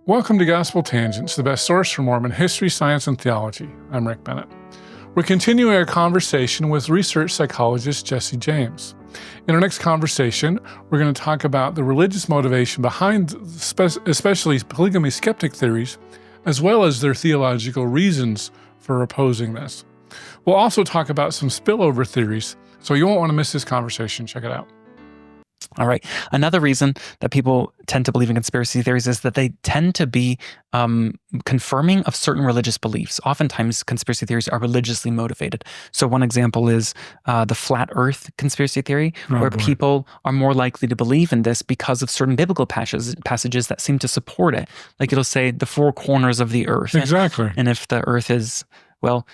Welcome to Gospel Tangents, the best source for Mormon history, science, and theology. I'm Rick Bennett. We're continuing our conversation with research psychologist Jesse James. In our next conversation, we're going to talk about the religious motivation behind especially polygamy skeptic theories, as well as their theological reasons for opposing this. We'll also talk about some spillover theories, so you won't want to miss this conversation. Check it out. All right. Another reason that people tend to believe in conspiracy theories is that they tend to be confirming of certain religious beliefs. Oftentimes, conspiracy theories are religiously motivated. So one example is the flat earth conspiracy theory, where people are more likely to believe in this because of certain biblical passages that seem to support it. Like it'll say the four corners of the earth. Exactly. And if the earth is, well,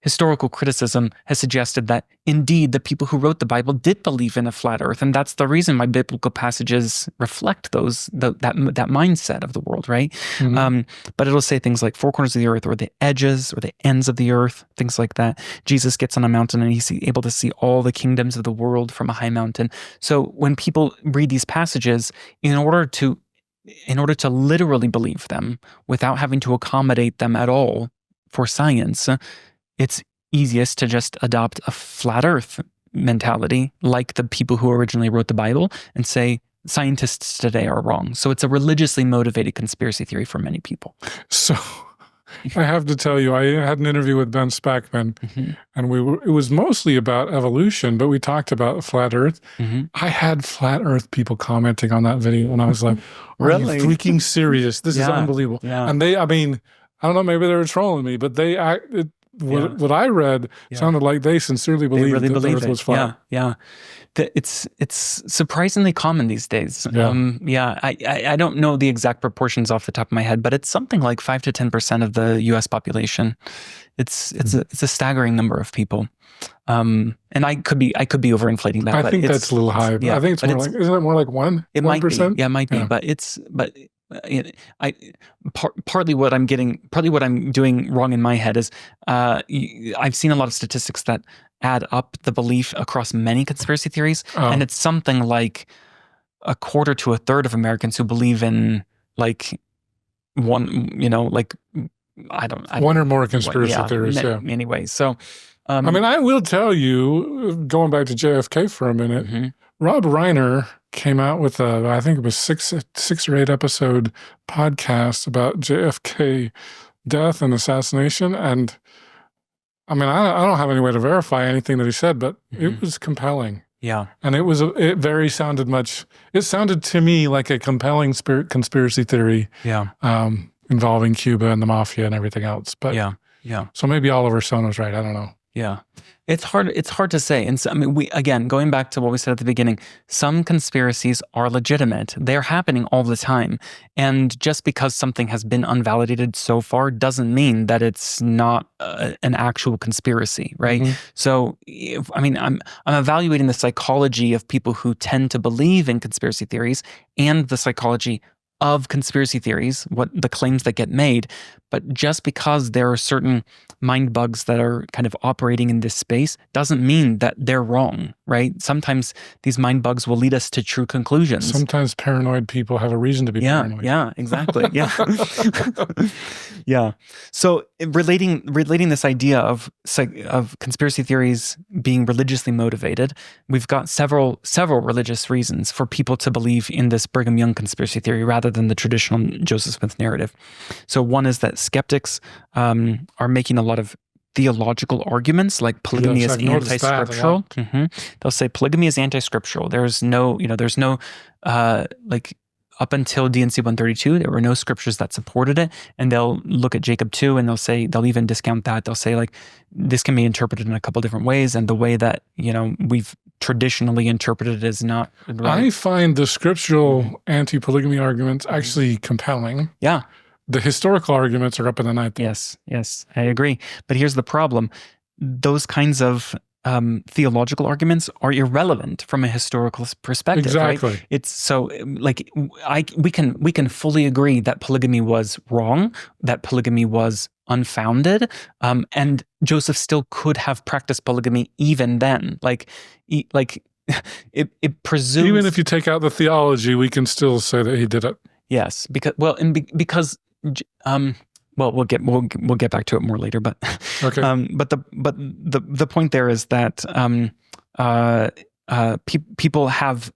historical criticism has suggested that indeed the people who wrote the Bible did believe in a flat earth, and that's the reason why biblical passages reflect that mindset of the world, right? Mm-hmm. But it'll say things like four corners of the earth, or the edges, or the ends of the earth, things like that. Jesus gets on a mountain and he's able to see all the kingdoms of the world from a high mountain. So when people read these passages, in order to literally believe them without having to accommodate them at all for science, it's easiest to just adopt a flat earth mentality like the people who originally wrote the Bible and say scientists today are wrong. So it's a religiously motivated conspiracy theory for many people. So I have to tell you, I had an interview with Ben Spackman, and it was mostly about evolution, but we talked about flat earth. I had flat earth people commenting on that video, and I was like, really? Are you freaking serious? This is unbelievable. Yeah. And I don't know, maybe they were trolling me, but what I read sounded like they sincerely believed that the earth was flat. Yeah. It's surprisingly common these days. I don't know the exact proportions off the top of my head, but it's something like 5 to 10% of the U.S. population. It's a staggering number of people. And I could be overinflating that. I think that's a little high. But I think isn't it more like 1%? It might be. Yeah, it might be. Partly what I'm doing wrong in my head is I've seen a lot of statistics that add up the belief across many conspiracy theories, and it's something like a quarter to a third of Americans who believe in like one, one or more conspiracy theories. Anyway, so I will tell you, going back to JFK for a minute, Rob Reiner came out with I think it was six or eight episode podcast about JFK death and assassination. And I don't have any way to verify anything that he said, but it was compelling. Yeah. And it sounded to me like a compelling conspiracy theory. Yeah. Involving Cuba and the mafia and everything else. But yeah. So maybe Oliver Stone was right. I don't know. Yeah. It's hard to say. And so, going back to what we said at the beginning, some conspiracies are legitimate. They're happening all the time. And just because something has been unvalidated so far doesn't mean that it's not an actual conspiracy, right? So, I'm evaluating the psychology of people who tend to believe in conspiracy theories and the psychology of conspiracy theories, what the claims that get made. But just because there are certain mind bugs that are kind of operating in this space doesn't mean that they're wrong, right? Sometimes these mind bugs will lead us to true conclusions. Sometimes paranoid people have a reason to be paranoid. Yeah, exactly. Yeah. Yeah. So relating this idea of conspiracy theories being religiously motivated, we've got several religious reasons for people to believe in this Brigham Young conspiracy theory rather than the traditional Joseph Smith narrative. So one is that skeptics are making a lot of theological arguments, like polygamy is anti-scriptural. They'll say polygamy is anti-scriptural. There's no up until D&C 132, there were no scriptures that supported it. And they'll look at Jacob 2 and they'll even discount that. They'll say like, this can be interpreted in a couple different ways. And the way that, we've traditionally interpreted it is not right. I find the scriptural anti-polygamy arguments actually compelling. Yeah. The historical arguments are up in the night. Yes, I agree. But here's the problem. Those kinds of theological arguments are irrelevant from a historical perspective. Exactly. Right? It's so like we can fully agree that polygamy was wrong, that polygamy was unfounded, and Joseph still could have practiced polygamy even then. It presumes, even if you take out the theology, we can still say that he did it. Yes, because well, we'll get back to it more later, but Okay. but the point there is that people have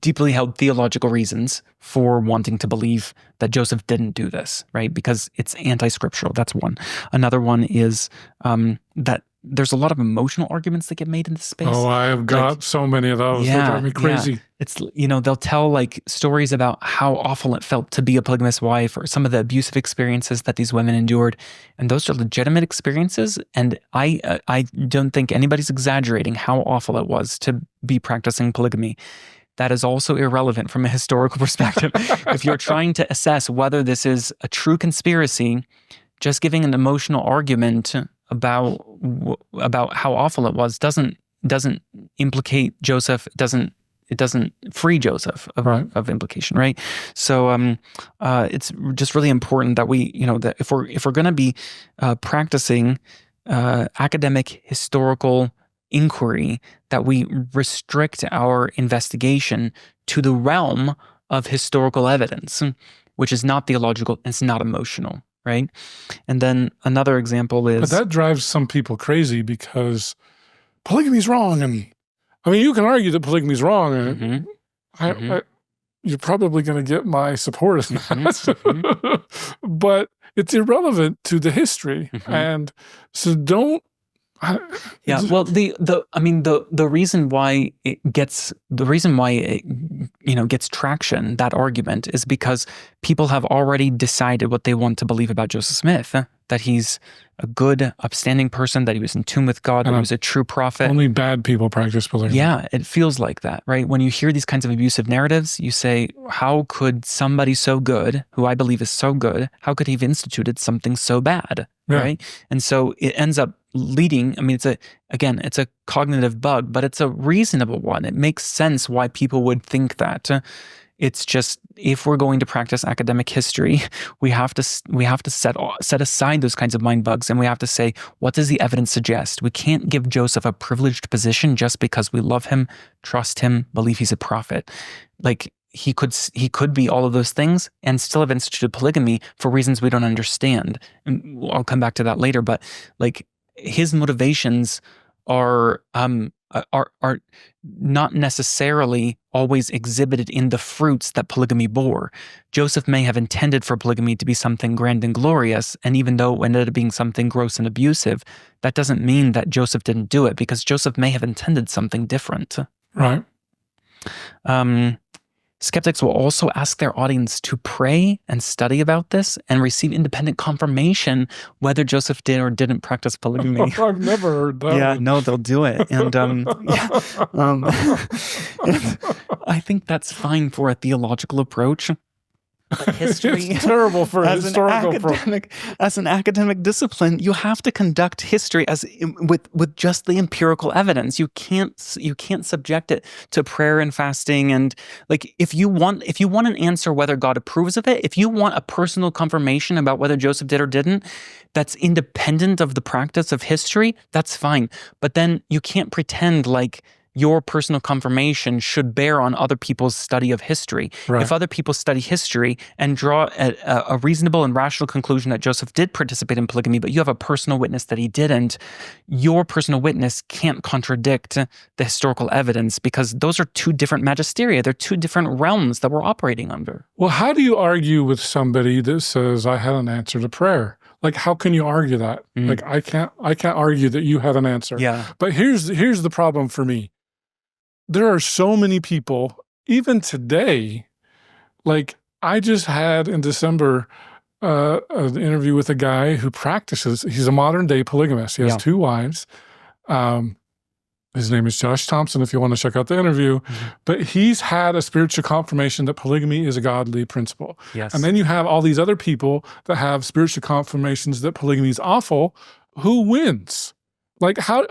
deeply held theological reasons for wanting to believe that Joseph didn't do this, right? Because it's anti-scriptural. That's one. Another one is that there's a lot of emotional arguments that get made in this space. Oh, I have got so many of those. They drive me crazy. Yeah. It's, they'll tell like stories about how awful it felt to be a polygamous wife, or some of the abusive experiences that these women endured. And those are legitimate experiences. And I don't think anybody's exaggerating how awful it was to be practicing polygamy. That is also irrelevant from a historical perspective. If you're trying to assess whether this is a true conspiracy, just giving an emotional argument about how awful it was doesn't implicate Joseph. It doesn't free Joseph of implication, right? So it's just really important that we, that if we're going to be practicing academic historical inquiry, that we restrict our investigation to the realm of historical evidence, which is not theological, it's not emotional, right? And then another example is... But that drives some people crazy because polygamy's wrong. And I mean, you can argue that polygamy's wrong, and you're probably going to get my support in that. But it's irrelevant to the history. And so don't... well, the reason why it gets gets traction, that argument, is because people have already decided what they want to believe about Joseph Smith, that he's a good, upstanding person, that he was in tune with God, that he was a true prophet. Only bad people practice polygamy. Yeah, it feels like that, right? When you hear these kinds of abusive narratives, you say, how could somebody so good, who I believe is so good, how could he have instituted something so bad, right? And so it ends up leading, it's a cognitive bug, but it's a reasonable one. It makes sense why people would think that. It's just, if we're going to practice academic history, we have to set aside those kinds of mind bugs, and we have to say, what does the evidence suggest? We can't give Joseph a privileged position just because we love him, trust him, believe he's a prophet. Like, he could be all of those things and still have instituted polygamy for reasons we don't understand. And I'll come back to that later, but like, his motivations are not necessarily always exhibited in the fruits that polygamy bore. Joseph may have intended for polygamy to be something grand and glorious, and even though it ended up being something gross and abusive, that doesn't mean that Joseph didn't do it, because Joseph may have intended something different. Right. Skeptics will also ask their audience to pray and study about this and receive independent confirmation whether Joseph did or didn't practice polygamy. I've never heard that. Yeah, no, they'll do it. And, and I think that's fine for a theological approach. But history, it's terrible for a historical approach. As an academic discipline, you have to conduct history with just the empirical evidence. You can't subject it to prayer and fasting. And like, if you want an answer whether God approves of it, if you want a personal confirmation about whether Joseph did or didn't, that's independent of the practice of history, that's fine. But then you can't pretend like your personal confirmation should bear on other people's study of history. Right. If other people study history and draw a reasonable and rational conclusion that Joseph did participate in polygamy, but you have a personal witness that he didn't, your personal witness can't contradict the historical evidence, because those are two different magisteria. They're two different realms that we're operating under. Well, how do you argue with somebody that says, I had an answer to prayer? Like, how can you argue that? Like, I can't argue that you had an answer. Yeah. But here's the problem for me. There are so many people, even today, like I just had in December an interview with a guy who practices, he's a modern day polygamist. He has 2 wives. His name is Josh Thompson, if you want to check out the interview. But he's had a spiritual confirmation that polygamy is a godly principle. Yes. And then you have all these other people that have spiritual confirmations that polygamy is awful. Who wins? Like, how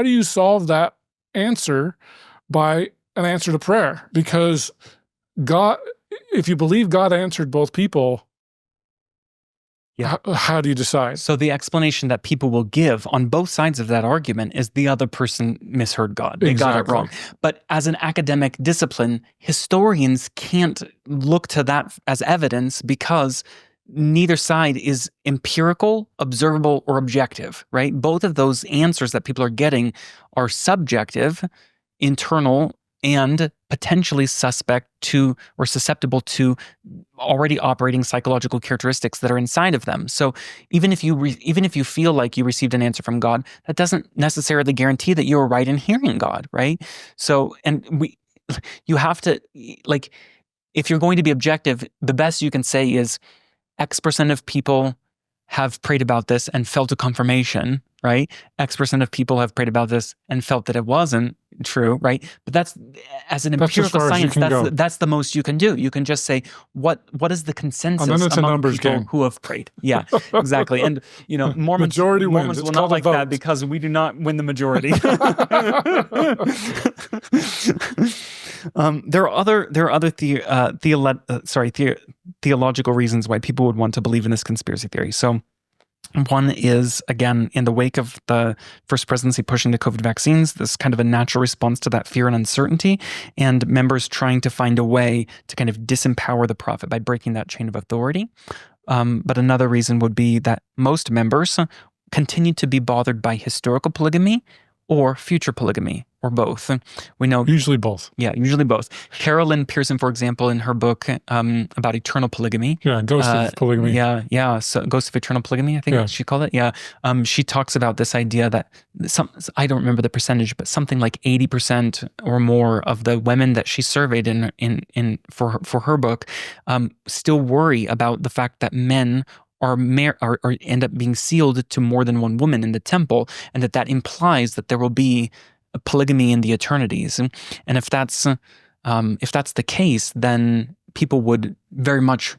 do you solve that answer by an answer to prayer? Because God, if you believe God answered both people, How do you decide? So the explanation that people will give on both sides of that argument is the other person misheard God. They got it wrong. But as an academic discipline, historians can't look to that as evidence because neither side is empirical, observable, or objective, right? Both of those answers that people are getting are subjective, internal, and potentially suspect to or susceptible to already operating psychological characteristics that are inside of them. So even if you feel like you received an answer from God, that doesn't necessarily guarantee that you were right in hearing God, right? So, you have to, like, if you're going to be objective, the best you can say is X% of people have prayed about this and felt a confirmation, right? X% of people have prayed about this and felt that it wasn't true, right? But that's, as an empirical science, that's the most you can do. You can just say, what is the consensus among people who have prayed? Yeah, exactly. And, Mormons will not like that because we do not win the majority. There are other theological reasons why people would want to believe in this conspiracy theory. So one is, again, in the wake of the First Presidency pushing the COVID vaccines, this kind of a natural response to that fear and uncertainty, and members trying to find a way to kind of disempower the prophet by breaking that chain of authority. But another reason would be that most members continue to be bothered by historical polygamy or future polygamy, or both. We know usually both. Yeah, usually both. Carolyn Pearson, for example, in her book about eternal polygamy. Yeah, Ghost of Polygamy. Yeah. So Ghost of Eternal Polygamy, I think she called it. Yeah. She talks about this idea that I don't remember the percentage, but something like 80% or more of the women that she surveyed for her book still worry about the fact that men are end up being sealed to more than one woman in the temple, and that implies that there will be a polygamy in the eternities. And if that's the case, then people would very much,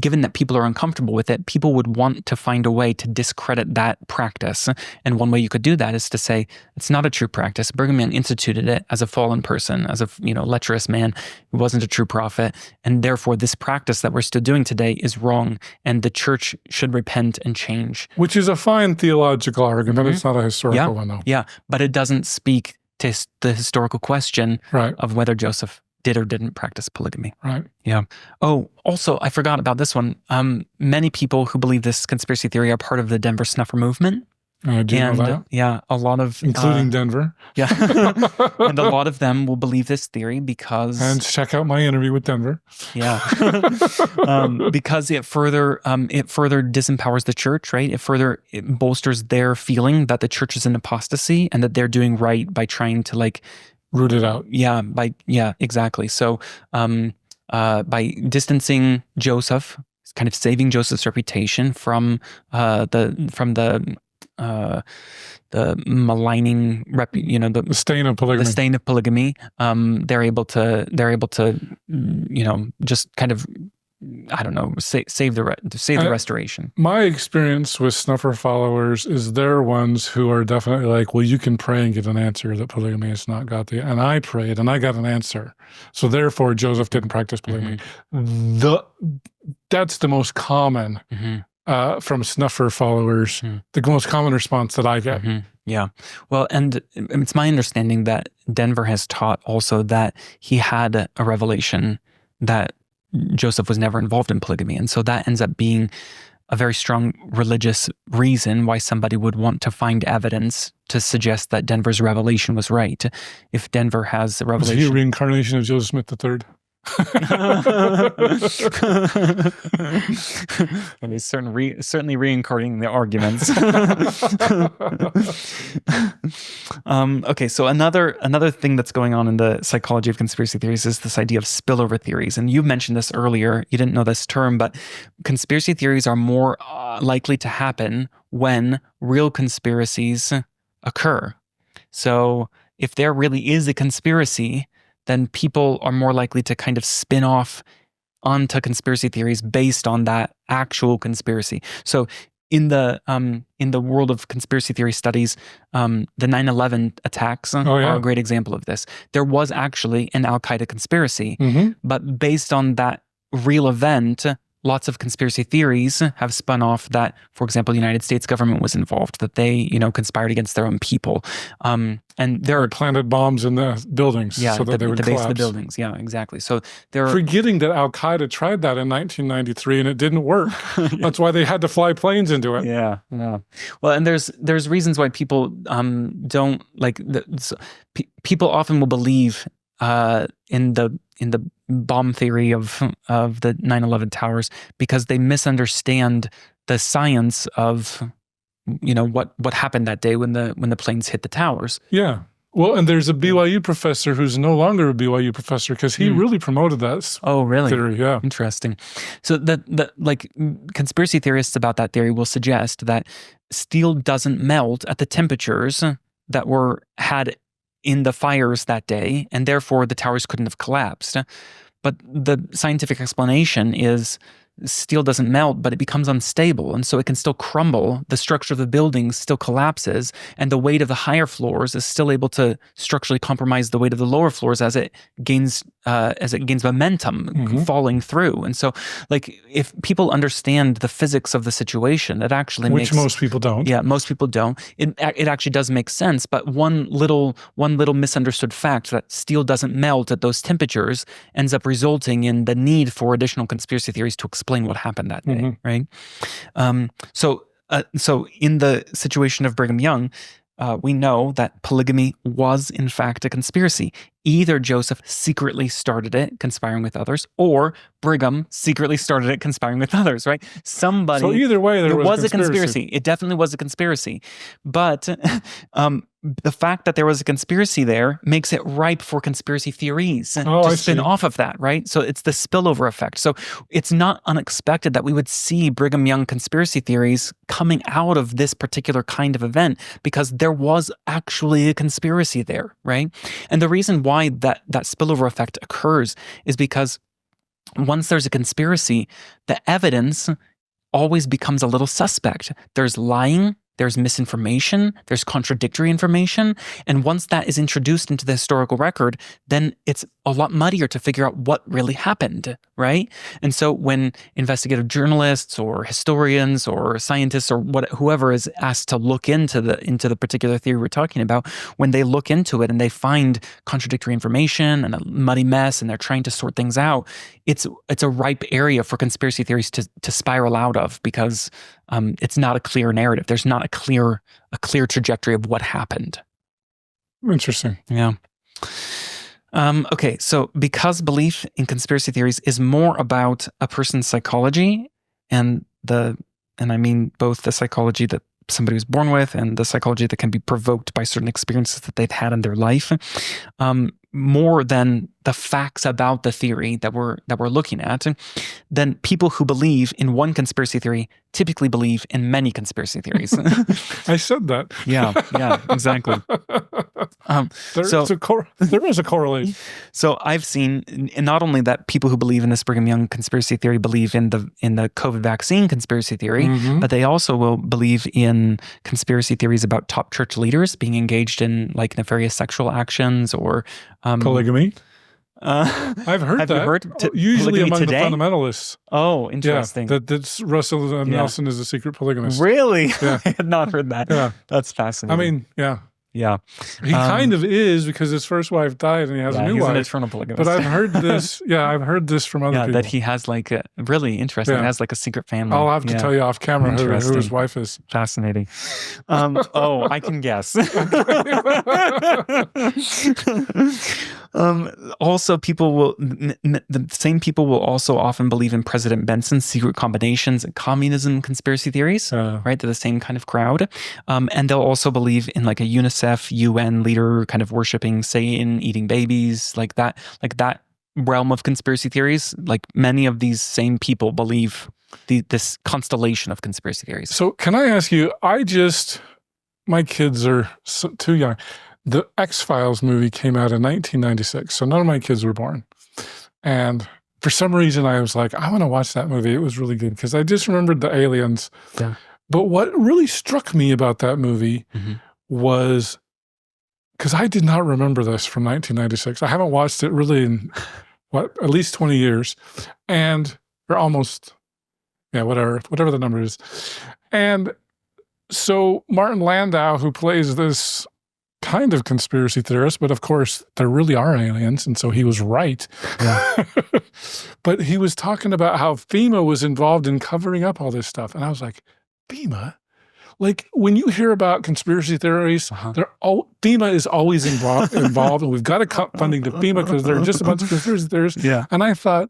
given that people are uncomfortable with it, people would want to find a way to discredit that practice. And one way you could do that is to say, it's not a true practice. Brigham Young instituted it as a fallen person, as a lecherous man who wasn't a true prophet. And therefore, this practice that we're still doing today is wrong. And the church should repent and change. Which is a fine theological argument. Mm-hmm. It's not a historical one, though. Yeah, but it doesn't speak to the historical question of whether Joseph did or didn't practice polygamy. Right. Yeah. Oh, also, I forgot about this one. Many people who believe this conspiracy theory are part of the Denver Snuffer movement. I do know that. Yeah, a lot of... Including Denver. Yeah. And a lot of them will believe this theory because... And check out my interview with Denver. Yeah. Because it further disempowers the church, right? It bolsters their feeling that the church is in apostasy and that they're doing right by trying to root it out. Yeah, exactly. So by distancing Joseph, kind of saving Joseph's reputation from the maligning the stain of polygamy. The stain of polygamy. They're able to just kind of, I don't know, save the restoration. My experience with snuffer followers is they're ones who are definitely like, well, you can pray and get an answer that polygamy is not God. And I prayed and I got an answer. So therefore, Joseph didn't practice polygamy. Mm-hmm. That's the most common from snuffer followers, the most common response that I get. Mm-hmm. Yeah. Well, and it's my understanding that Denver has taught also that he had a revelation that Joseph was never involved in polygamy. And so that ends up being a very strong religious reason why somebody would want to find evidence to suggest that Denver's revelation was right. If Denver has a revelation... Was he a reincarnation of Joseph Smith III? And he's certainly reincarnating the arguments. Okay, so another thing that's going on in the psychology of conspiracy theories is this idea of spillover theories. And you mentioned this earlier. You didn't know this term, but conspiracy theories are more likely to happen when real conspiracies occur. So if there really is a conspiracy, then people are more likely to kind of spin off onto conspiracy theories based on that actual conspiracy. So in the world of conspiracy theory studies, the 9/11 attacks are a great example of this. There was actually an Al-Qaeda conspiracy, but based on that real event, lots of conspiracy theories have spun off that, for example, the United States government was involved, that they, conspired against their own people. And there are planted bombs in the buildings so that they would the collapse. base of the buildings. Yeah, exactly. So they're forgetting that Al-Qaeda tried that in 1993 and it didn't work. That's why they had to fly planes into it. Yeah. Well, and there's reasons why people don't like. People often will believe in the bomb theory of the 9/11 towers because they misunderstand the science of what happened that day when the planes hit the towers. Yeah. Well, and there's a BYU professor who's no longer a BYU professor because he really promoted that. Oh, really? Theory. Yeah. Interesting. So like conspiracy theorists about that theory will suggest that steel doesn't melt at the temperatures that were had in the fires that day, and therefore the towers couldn't have collapsed. But the scientific explanation is steel doesn't melt, but it becomes unstable, and so it can still crumble. The structure of the building still collapses, and the weight of the higher floors is still able to structurally compromise the weight of the lower floors as it gains momentum falling through. And so, like, if people understand the physics of the situation, it actually which most people don't. Yeah, most people don't. It actually does make sense. But one little misunderstood fact that steel doesn't melt at those temperatures ends up resulting in the need for additional conspiracy theories to explain what happened that day, right? So in the situation of Brigham Young, we know that polygamy was in fact a conspiracy. Either Joseph secretly started it, conspiring with others, or Brigham secretly started it, conspiring with others, right? Somebody. So either way, there was a conspiracy. It definitely was a conspiracy. But the fact that there was a conspiracy there makes it ripe for conspiracy theories to spin off of that, right? So it's the spillover effect. So it's not unexpected that we would see Brigham Young conspiracy theories coming out of this particular kind of event because there was actually a conspiracy there, right? And the reason why that spillover effect occurs is because once there's a conspiracy, the evidence always becomes a little suspect. There's lying, there's misinformation, there's contradictory information, and once that is introduced into the historical record, then it's a lot muddier to figure out what really happened, right? And so when investigative journalists or historians or scientists or whoever is asked to look into the particular theory we're talking about, when they look into it and they find contradictory information and a muddy mess and they're trying to sort things out, it's a ripe area for conspiracy theories to spiral out of because it's not a clear narrative. There's not a clear trajectory of what happened. Interesting. Yeah. Okay, so because belief in conspiracy theories is more about a person's psychology and I mean both the psychology that somebody was born with and the psychology that can be provoked by certain experiences that they've had in their life, more than the facts about the theory that we're looking at, then people who believe in one conspiracy theory typically believe in many conspiracy theories. I said that. Yeah, exactly. There is a correlation. So I've seen not only that people who believe in this Brigham Young conspiracy theory believe in the COVID vaccine conspiracy theory, but they also will believe in conspiracy theories about top church leaders being engaged in like nefarious sexual actions or polygamy. I've heard have that. You heard usually among today? The fundamentalists. Oh, interesting. Yeah, that's Russell Nelson is a secret polygamist. Really? Yeah. I had not heard that. Yeah. That's fascinating. I mean, yeah. Yeah. He kind of is because his first wife died and he has a new he's wife. An eternal polygamist. But I've heard this. Yeah, I've heard this from other people. That he has like really interesting. He has like a secret family. I'll have to tell you off camera who his wife is. Fascinating. I can guess. Also, the same people will also often believe in President Benson's secret combinations and communism conspiracy theories, right? They're the same kind of crowd. And they'll also believe in like a UNICEF, UN leader kind of worshiping Satan, eating babies, like that realm of conspiracy theories. Like many of these same people believe this constellation of conspiracy theories. So can I ask you, my kids are too young. The X-Files movie came out in 1996, so none of my kids were born. And for some reason, I was like, I want to watch that movie. It was really good because I just remembered the aliens. Yeah. But what really struck me about that movie was, because I did not remember this from 1996. I haven't watched it really in, at least 20 years. Or almost Yeah, whatever the number is. And so Martin Landau, who plays this kind of conspiracy theorist, but of course there really are aliens, and so he was right. Yeah. But he was talking about how FEMA was involved in covering up all this stuff. And I was like, FEMA? Like, when you hear about conspiracy theories, FEMA is always involved, and we've got to cut funding to FEMA because they're just a bunch of conspiracy theories. Yeah. And I thought,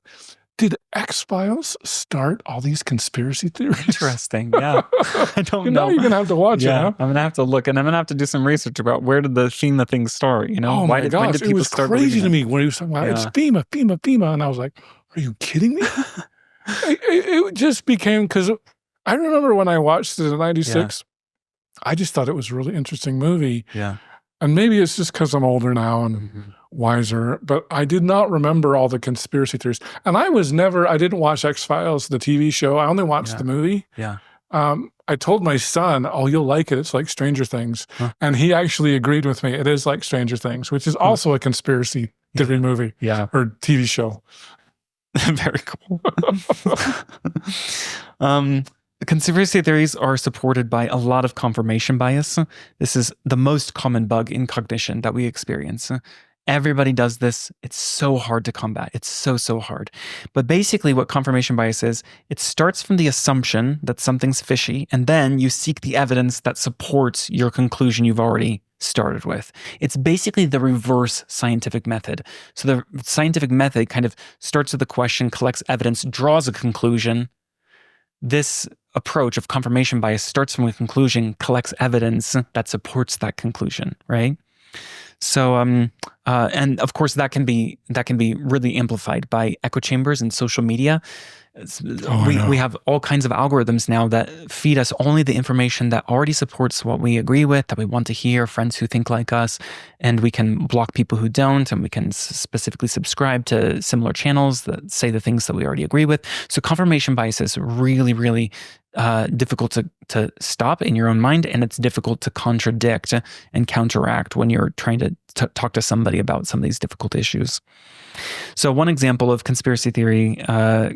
did X-Files start all these conspiracy theories? Interesting. Yeah. I don't know. Now you're going to have to watch it, huh? I'm going to have to look, and I'm going to have to do some research about where did the FEMA thing start, you know? Oh When my gosh, did it people was start crazy to believing me when he was talking about, it's FEMA. And I was like, are you kidding me? it just became, because I remember when I watched it in 96, I just thought it was a really interesting movie. Yeah. And maybe it's just because I'm older now and wiser, but I did not remember all the conspiracy theories. And I didn't watch X-Files, the TV show. I only watched the movie. Yeah. I told my son, oh, you'll like it. It's like Stranger Things. Huh. And he actually agreed with me. It is like Stranger Things, which is also a conspiracy theory movie or TV show. Very cool. Conspiracy theories are supported by a lot of confirmation bias. This is the most common bug in cognition that we experience. Everybody does this. It's so hard to combat. It's so hard. But basically what confirmation bias is, it starts from the assumption that something's fishy, and then you seek the evidence that supports your conclusion you've already started with. It's basically the reverse scientific method. So the scientific method kind of starts with a question, collects evidence, draws a conclusion. This approach of confirmation bias starts from a conclusion, collects evidence that supports that conclusion, right? So, and of course that can be really amplified by echo chambers and social media. We have all kinds of algorithms now that feed us only the information that already supports what we agree with, that we want to hear, friends who think like us, and we can block people who don't, and we can specifically subscribe to similar channels that say the things that we already agree with. So confirmation bias is really, really difficult to stop in your own mind, and it's difficult to contradict and counteract when you're trying to talk to somebody about some of these difficult issues. So one example of conspiracy theory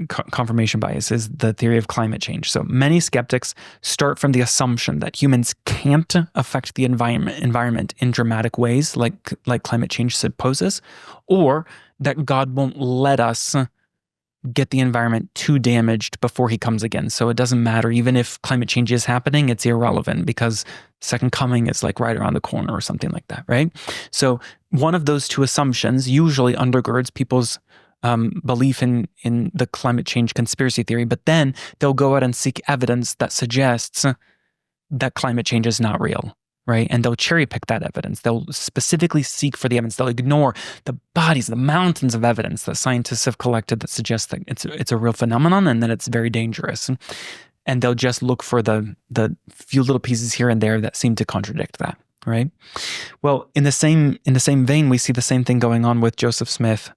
confirmation bias is the theory of climate change. So many skeptics start from the assumption that humans can't affect the environment in dramatic ways like climate change supposes, or that God won't let us get the environment too damaged before he comes again. So it doesn't matter. Even if climate change is happening, it's irrelevant because second coming is like right around the corner or something like that, right? So one of those two assumptions usually undergirds people's belief in the climate change conspiracy theory, but then they'll go out and seek evidence that suggests that climate change is not real. Right? And they'll cherry pick that evidence. They'll specifically seek for the evidence. They'll ignore the bodies, the mountains of evidence that scientists have collected that suggests that it's a real phenomenon and that it's very dangerous. And they'll just look for the few little pieces here and there that seem to contradict that. Right? Well, in the same vein, we see the same thing going on with Joseph Smith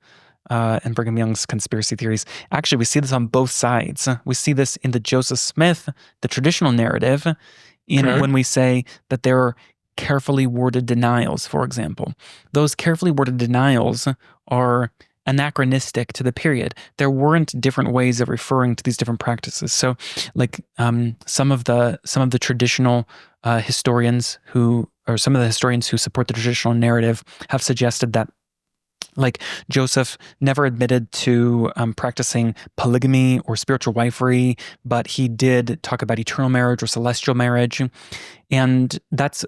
and Brigham Young's conspiracy theories. Actually, we see this on both sides. We see this in the Joseph Smith, the traditional narrative, when we say that there are carefully worded denials, for example. Those carefully worded denials are anachronistic to the period. There weren't different ways of referring to these different practices. So, like some of the traditional historians who support the traditional narrative have suggested that, like, Joseph never admitted to practicing polygamy or spiritual wifery, but he did talk about eternal marriage or celestial marriage. And that's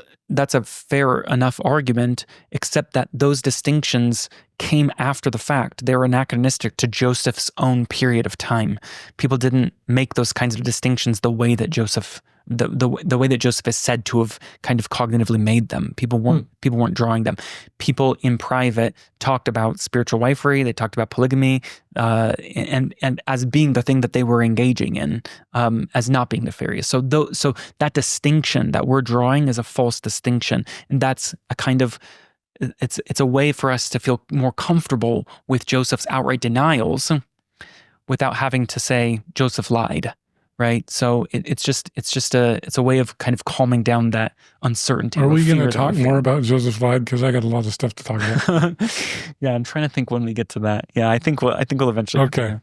a fair enough argument, except that those distinctions came after the fact. They were anachronistic to Joseph's own period of time. People didn't make those kinds of distinctions the way that Joseph is said to have kind of cognitively made them. People weren't drawing them. People in private talked about spiritual wifery. They talked about polygamy, and as being the thing that they were engaging in, as not being nefarious. So that distinction that we're drawing is a false distinction, and that's a kind of it's a way for us to feel more comfortable with Joseph's outright denials without having to say Joseph lied. Right, so it's a way of kind of calming down that uncertainty. Are we going to talk more about Joseph lied? Because I got a lot of stuff to talk about. Yeah, I'm trying to think when we get to that. Yeah, I think we'll eventually. Okay.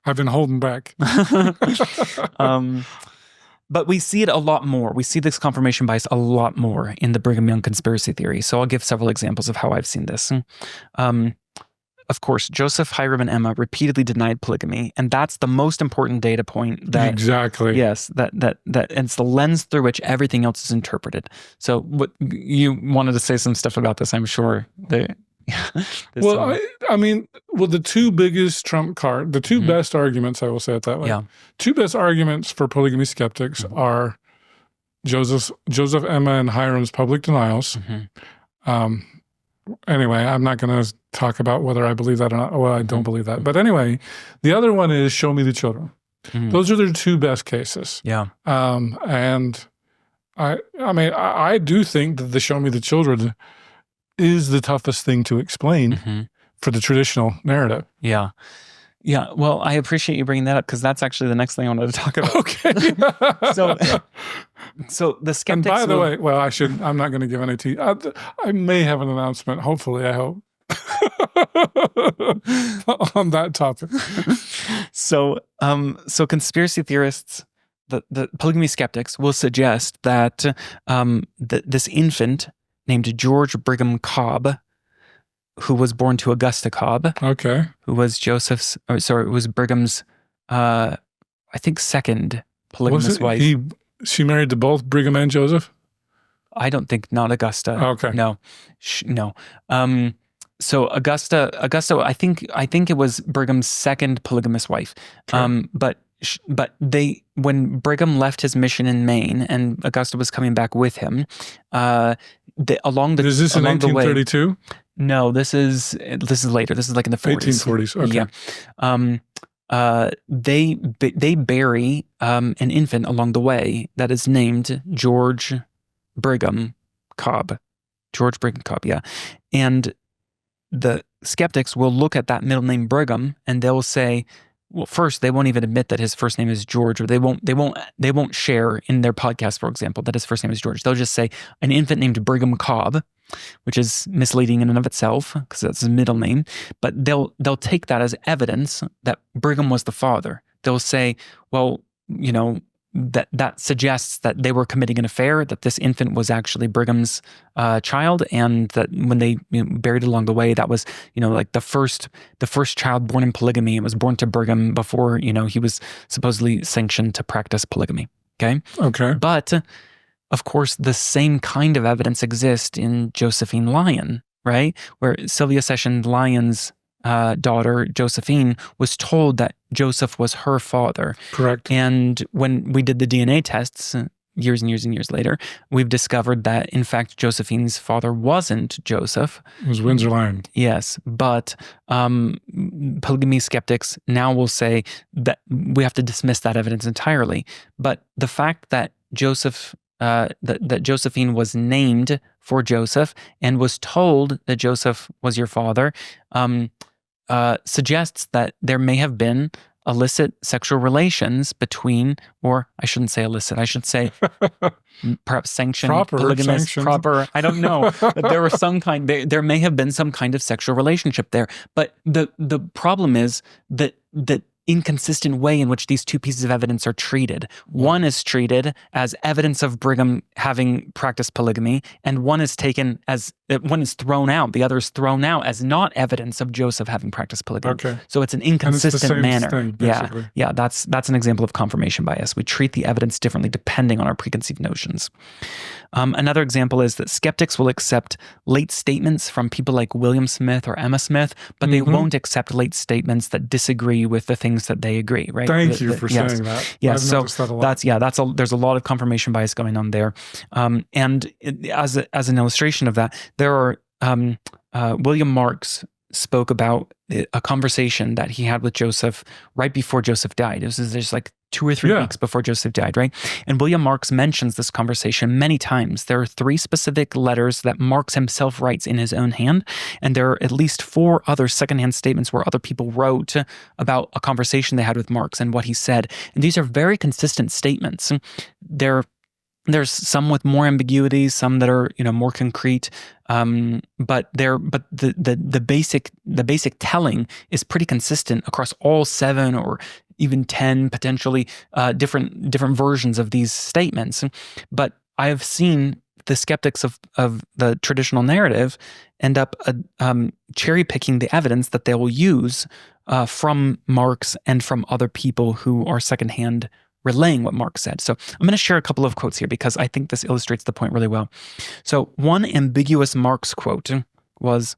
I've been holding back. But we see it a lot more. We see this confirmation bias a lot more in the Brigham Young conspiracy theory. So I'll give several examples of how I've seen this. Of course, Joseph, Hiram, and Emma repeatedly denied polygamy, and that's the most important data point. That exactly. Yes, that it's the lens through which everything else is interpreted. So, what you wanted to say some stuff about this, I'm sure. The two biggest trump card, the two best arguments, I will say it that way. Yeah. Two best arguments for polygamy skeptics are Joseph, Emma, and Hiram's public denials. Anyway, I'm not going to talk about whether I believe that or not. Well, I don't believe that. But anyway, the other one is show me the children. Those are their two best cases. Yeah. And I do think that the show me the children is the toughest thing to explain for the traditional narrative. Yeah. Yeah. Well, I appreciate you bringing that up because that's actually the next thing I wanted to talk about. Okay. So the skeptics. And by the way, well, I'm not going to give any tea. I may have an announcement. Hopefully, I hope. On that topic. So conspiracy theorists, the polygamy skeptics will suggest that this infant named George Brigham Cobb, who was born to Augusta Cobb, who was was Brigham's, I think, second polygamous wife. She married to both Brigham and Joseph? I don't think, not Augusta. Okay. No. So Augusta, I think it was Brigham's second polygamous wife. Okay. But when Brigham left his mission in Maine and Augusta was coming back with him, is this in 1832? No, this is later. This is like in the 40s. 1840s. Okay. Yeah. They bury an infant along the way that is named George Brigham Cobb. George Brigham Cobb, yeah. And the skeptics will look at that middle name Brigham and they'll say, well, first, they won't even admit that his first name is George, or they won't share in their podcast, for example, that his first name is George. They'll just say an infant named Brigham Cobb, which is misleading in and of itself because that's his middle name. But they'll take that as evidence that Brigham was the father. They'll say, well, that suggests that they were committing an affair, that this infant was actually Brigham's child, and that when they buried it along the way, that was like the first child born in polygamy. It was born to Brigham before he was supposedly sanctioned to practice polygamy. Okay. But of course, the same kind of evidence exists in Josephine Lyon, right? Where Sylvia Session Lyon's daughter, Josephine, was told that Joseph was her father. Correct. And when we did the DNA tests years and years and years later, we've discovered that, in fact, Josephine's father wasn't Joseph. It was Windsor Lyon. Yes. But polygamy skeptics now will say that we have to dismiss that evidence entirely. But the fact that that Josephine was named for Joseph and was told that Joseph was your father suggests that there may have been illicit sexual relations between, or I shouldn't say illicit, I should say perhaps sanctioned, polygamous, proper, I don't know. But there was there may have been some kind of sexual relationship there. But the problem is that inconsistent way in which these two pieces of evidence are treated. One is treated as evidence of Brigham having practiced polygamy, and one is thrown out. The other is thrown out as not evidence of Joseph having practiced polygamy. Okay. So it's an inconsistent manner. Thing, yeah. That's an example of confirmation bias. We treat the evidence differently depending on our preconceived notions. Another example is that skeptics will accept late statements from people like William Smith or Emma Smith, but they won't accept late statements that disagree with the things that they agree. Right? Thank you for saying that. Yeah, so there's a lot of confirmation bias going on there. As an illustration of that, there are William Marks spoke about a conversation that he had with Joseph right before Joseph died. It was just like 2 or 3 weeks before Joseph died, right? And William Marks mentions this conversation many times. There are 3 specific letters that Marks himself writes in his own hand, and there are at least 4 other secondhand statements where other people wrote about a conversation they had with Marks and what he said. And these are very consistent statements. They're There's some with more ambiguity, some that are more concrete, but the basic telling is pretty consistent across all 7 or even 10 potentially different versions of these statements. But I have seen the skeptics of the traditional narrative end up cherry picking the evidence that they will use from Marx and from other people who are secondhand relaying what Marx said. So I'm going to share a couple of quotes here because I think this illustrates the point really well. So one ambiguous Marx quote he goes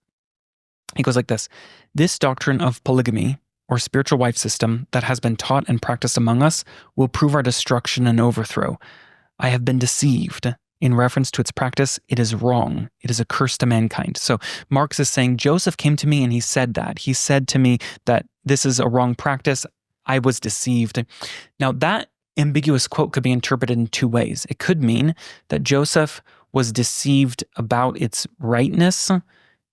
like this: "This doctrine of polygamy, or spiritual wife system, that has been taught and practiced among us will prove our destruction and overthrow. I have been deceived. In reference to its practice, it is wrong. It is a curse to mankind." So Marx is saying, Joseph came to me and he said that. He said to me that this is a wrong practice. I was deceived. Now that ambiguous quote could be interpreted in 2 ways. It could mean that Joseph was deceived about its rightness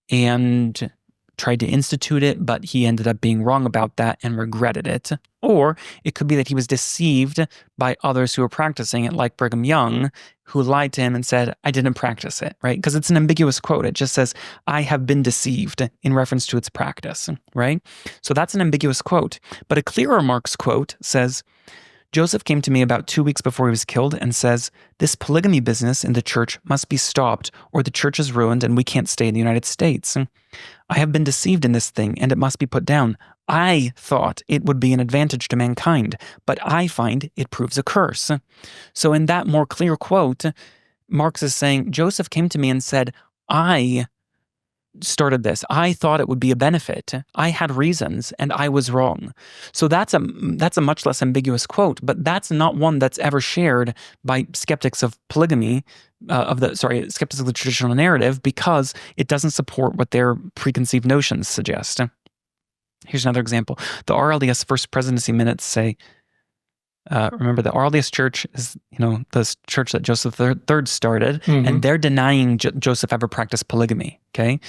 and tried to institute it, but he ended up being wrong about that and regretted it. Or it could be that he was deceived by others who were practicing it, like Brigham Young, who lied to him and said, I didn't practice it, right? Because it's an ambiguous quote. It just says, I have been deceived in reference to its practice, right? So that's an ambiguous quote. But a clearer Marx quote says, Joseph came to me about 2 weeks before he was killed and says, this polygamy business in the church must be stopped or the church is ruined and we can't stay in the United States. I have been deceived in this thing and it must be put down. I thought it would be an advantage to mankind, but I find it proves a curse. So in that more clear quote, Marx is saying, Joseph came to me and said, I started this. I thought it would be a benefit. I had reasons and I was wrong. So that's a much less ambiguous quote, but that's not one that's ever shared by skeptics of polygamy, skeptics of the traditional narrative, because it doesn't support what their preconceived notions suggest. Here's another example. The RLDS First Presidency Minutes say, remember, the RLDS Church is, the church that Joseph III started, and they're denying Joseph ever practiced polygamy. Okay,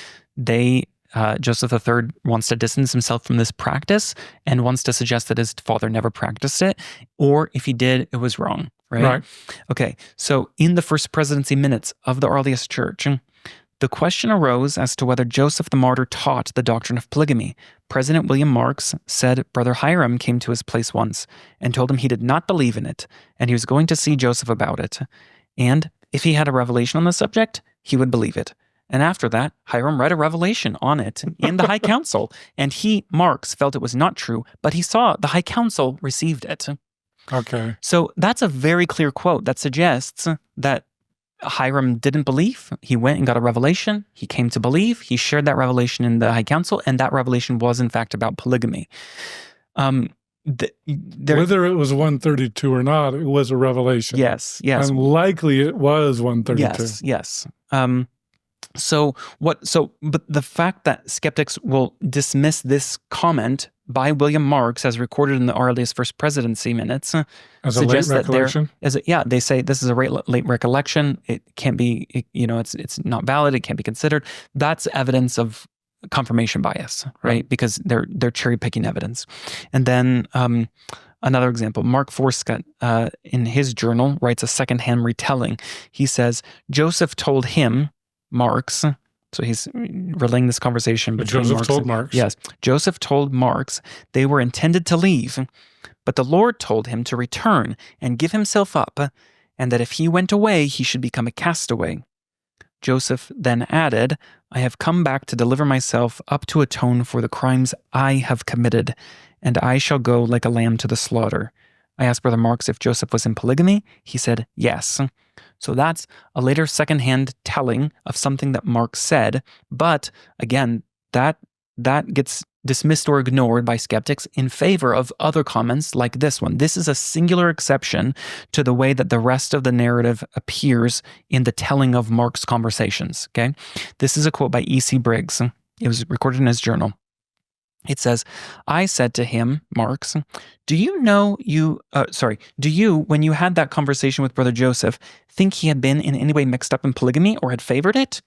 Joseph III wants to distance himself from this practice and wants to suggest that his father never practiced it, or if he did, it was wrong. Right. Okay. So in the First Presidency Minutes of the RLDS Church, the question arose as to whether Joseph the Martyr taught the doctrine of polygamy. President William Marks said Brother Hiram came to his place once and told him he did not believe in it, and he was going to see Joseph about it. And if he had a revelation on the subject, he would believe it. And after that, Hiram read a revelation on it in the High Council, and Marks, felt it was not true, but he saw the High Council received it. Okay. So that's a very clear quote that suggests that Hiram didn't believe. He went and got a revelation. He came to believe. He shared that revelation in the High Council, and that revelation was, in fact, about polygamy. Whether it was 132 or not, it was a revelation. Yes. And likely it was 132. Yes. But the fact that skeptics will dismiss this comment by William Marks as recorded in the RLDS First Presidency Minutes as a late recollection? They say this is a late recollection. It can't be, it's not valid. It can't be considered. That's evidence of confirmation bias, right? Because they're cherry picking evidence. And then another example, Mark Forscott in his journal writes a secondhand retelling. He says, Joseph told him, Marx, so he's relaying this conversation between Joseph told Marx. Yes. Joseph told Marx they were intended to leave, but the Lord told him to return and give himself up, and that if he went away, he should become a castaway. Joseph then added, I have come back to deliver myself up to atone for the crimes I have committed, and I shall go like a lamb to the slaughter. I asked Brother Marx if Joseph was in polygamy. He said, yes. So that's a later secondhand telling of something that Marx said. But again, that gets dismissed or ignored by skeptics in favor of other comments like this one. This is a singular exception to the way that the rest of the narrative appears in the telling of Marx conversations. Okay, this is a quote by E.C. Briggs. It was recorded in his journal. It says, I said to him, Marx, do you, when you had that conversation with Brother Joseph, think he had been in any way mixed up in polygamy or had favored it?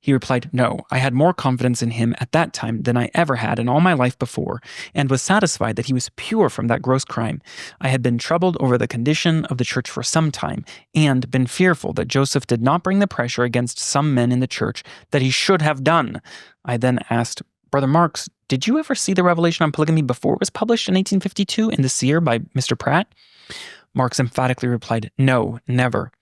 He replied, "No, I had more confidence in him at that time than I ever had in all my life before, and was satisfied that he was pure from that gross crime. I had been troubled over the condition of the church for some time, and been fearful that Joseph did not bring the pressure against some men in the church that he should have done." I then asked, "Brother Marks, did you ever see the revelation on polygamy before it was published in 1852 in the Seer by Mr. Pratt?" Marks emphatically replied, "No, never."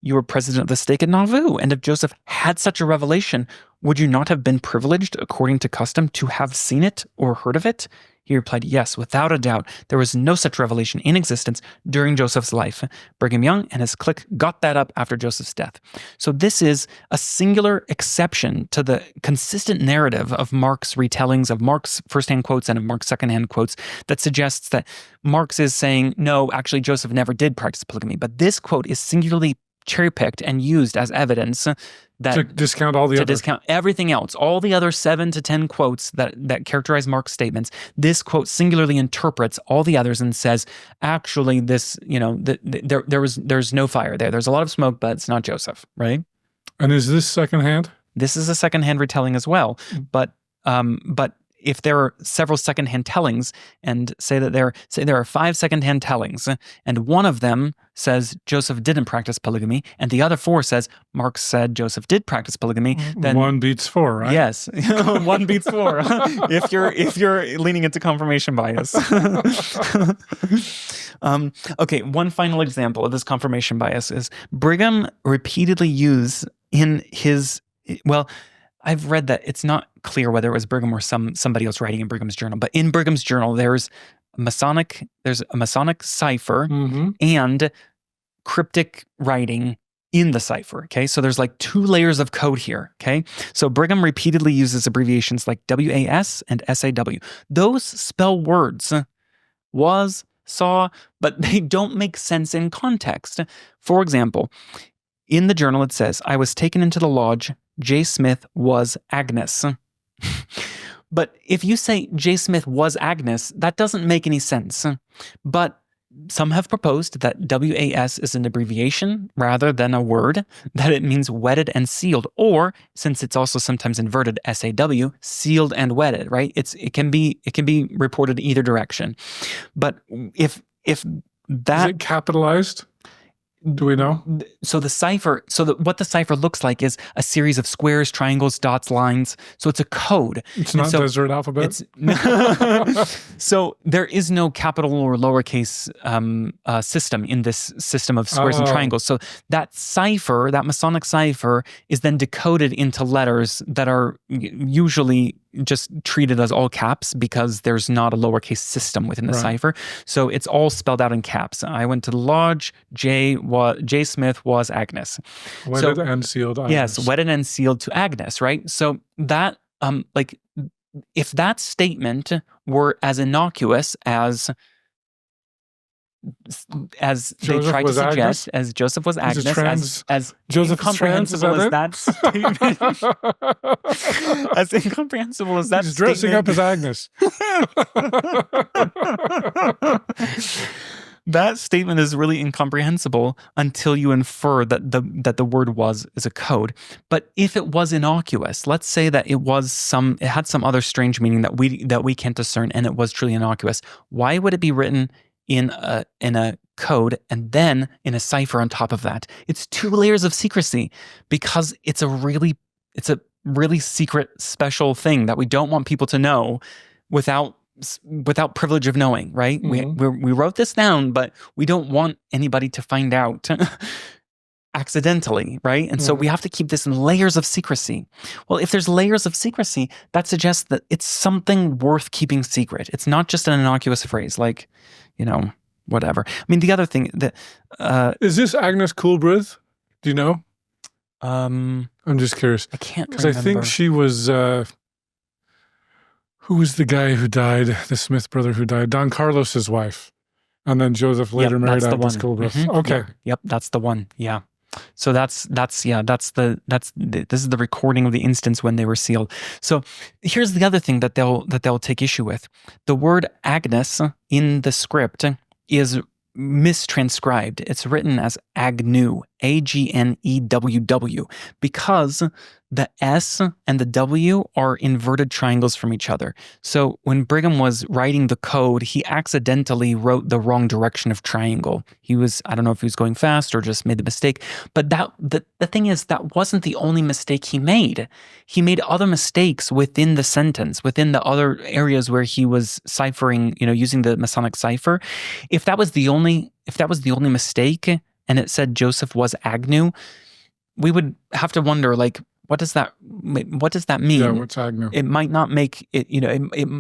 "You were president of the stake at Nauvoo, and if Joseph had such a revelation, would you not have been privileged, according to custom, to have seen it or heard of it?" He replied, "Yes, without a doubt. There was no such revelation in existence during Joseph's life. Brigham Young and his clique got that up after Joseph's death." So this is a singular exception to the consistent narrative of Mark's retellings, of Mark's first-hand quotes and of Mark's second-hand quotes, that suggests that Marx is saying, no, actually Joseph never did practice polygamy. But this quote is singularly cherry-picked and used as evidence that to discount all the to other. discount everything else, all the other 7 to 10 quotes that characterize Mark's statements. This quote singularly interprets all the others and says, actually, this, there's no fire there. There's a lot of smoke, but it's not Joseph, right? And is this secondhand? This is a secondhand retelling as well, but if there are several secondhand tellings, and say there are 5 secondhand tellings, and one of them says Joseph didn't practice polygamy, and the other 4 says Marx said Joseph did practice polygamy, then 1 beats 4, right? Yes, 1 beats 4. if you're leaning into confirmation bias. Okay, one final example of this confirmation bias is Brigham repeatedly used in his I've read that it's not clear whether it was Brigham or somebody else writing in Brigham's journal, but in Brigham's journal there's a Masonic cipher and cryptic writing in the cipher. Okay, so there's like 2 layers of code here. Okay, so Brigham repeatedly uses abbreviations like WAS and SAW. Those spell words, was, saw, but they don't make sense in context. For example, in the journal it says, "I was taken into the lodge. J. Smith was Agnes." But if you say J. Smith was Agnes, that doesn't make any sense. But some have proposed that WAS is an abbreviation rather than a word, that it means wedded and sealed, or, since it's also sometimes inverted, SAW, sealed and wedded, right? It can be reported either direction. But if that... Is it capitalized? Do we know? So the cipher, what the cipher looks like is a series of squares, triangles, dots, lines. So it's a code. It's not desert alphabet? So there is no capital or lowercase system in this system of squares and triangles. So that cipher, that Masonic cipher, is then decoded into letters that are usually just treated as all caps because there's not a lowercase system within the cipher. So it's all spelled out in caps. "I went to the lodge. J. Smith was Agnes." Wedded and sealed Agnes. Yes, wedded and sealed to Agnes, right? So that, if that statement were as innocuous as they tried to suggest, as Joseph was Agnes, as Joseph incomprehensible as that statement, as incomprehensible as that He's dressing up as Agnes. That statement is really incomprehensible until you infer that the word "was" is a code. But if it was innocuous, let's say that it had some other strange meaning that we can't discern, and it was truly innocuous, why would it be written in a code and then in a cipher on top of that? It's 2 layers of secrecy because it's a really secret, special thing that we don't want people to know without privilege of knowing, right? Mm-hmm. We wrote this down, but we don't want anybody to find out accidentally, right? And so we have to keep this in layers of secrecy. Well, if there's layers of secrecy, that suggests that it's something worth keeping secret. It's not just an innocuous phrase like, whatever. I mean, the other thing that... is this Agnes Coolbrith? Do you know? I'm just curious. I can't remember. Because I think she was... who was the guy who died, the Smith brother who died? Don Carlos's wife. And then Joseph later married Agnes Coolbrith. Mm-hmm. Okay. Yep, that's the one. Yeah. So this is the recording of the instance when they were sealed. So here's the other thing that they'll take issue with. The word Agnes in the script is mistranscribed. It's written as Agnew, Agneww, because the S and the W are inverted triangles from each other. So when Brigham was writing the code, he accidentally wrote the wrong direction of triangle. I don't know if he was going fast or just made the mistake, but the thing is, that wasn't the only mistake he made. He made other mistakes within the sentence, within the other areas where he was ciphering, using the Masonic cipher. If that was the only mistake, and it said Joseph was Agnew, we would have to wonder, what does that mean? Yeah, what's Agnew? It might not make it,